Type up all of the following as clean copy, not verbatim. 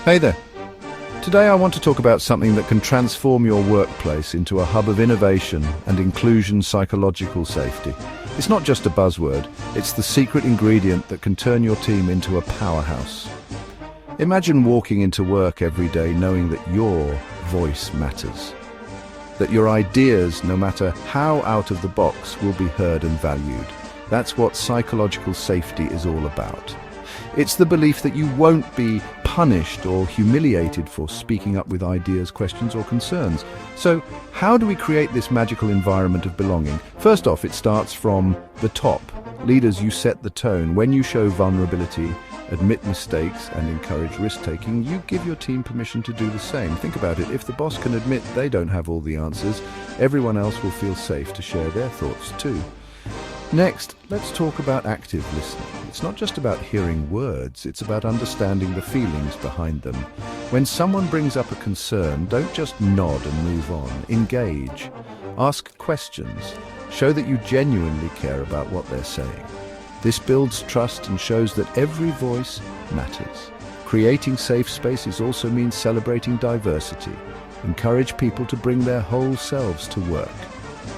Hey there. Today I want to talk about something that can transform your workplace into a hub of innovation and inclusion, psychological safety. It's not just a buzzword, it's the secret ingredient that can turn your team into a powerhouse. Imagine walking into work every day knowing that your voice matters. That your ideas, no matter how out of the box, will be heard and valued. That's what psychological safety is all about. It's the belief that you won't be punished or humiliated for speaking up with ideas, questions, or concerns. So, how do we create this magical environment of belonging? First off, it starts from the top. Leaders, you set the tone. When you show vulnerability, admit mistakes, and encourage risk-taking, you give your team permission to do the same. Think about it. If the boss can admit they don't have all the answers, everyone else will feel safe to share their thoughts too. Next, let's talk about active listening. It's not just about hearing words, it's about understanding the feelings behind them. When someone brings up a concern, don't just nod and move on. Engage. Ask questions. Show that you genuinely care about what they're saying. This builds trust and shows that every voice matters. Creating safe spaces also means celebrating diversity. Encourage people to bring their whole selves to work.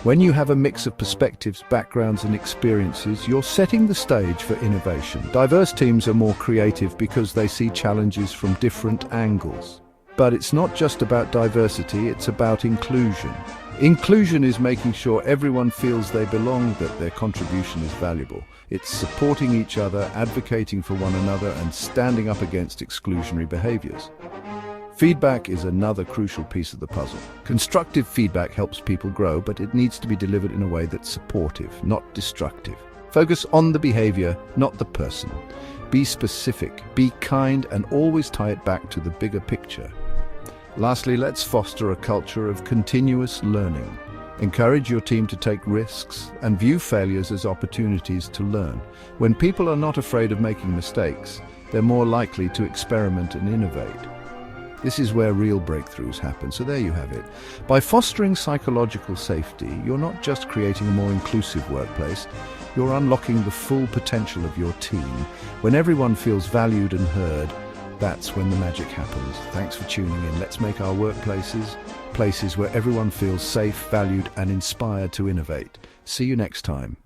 When you have a mix of perspectives, backgrounds, and experiences, you're setting the stage for innovation. Diverse teams are more creative because they see challenges from different angles. But it's not just about diversity, it's about inclusion. Inclusion is making sure everyone feels they belong, that their contribution is valuable. It's supporting each other, advocating for one another, and standing up against exclusionary behaviors. Feedback is another crucial piece of the puzzle. Constructive feedback helps people grow, but it needs to be delivered in a way that's supportive, not destructive. Focus on the behavior, not the person. Be specific, be kind, and always tie it back to the bigger picture. Lastly, let's foster a culture of continuous learning. Encourage your team to take risks and view failures as opportunities to learn. When people are not afraid of making mistakes, they're more likely to experiment and innovate. This is where real breakthroughs happen, so there you have it. By fostering psychological safety, you're not just creating a more inclusive workplace, you're unlocking the full potential of your team. When everyone feels valued and heard, that's when the magic happens. Thanks for tuning in. Let's make our workplaces places where everyone feels safe, valued, and inspired to innovate. See you next time.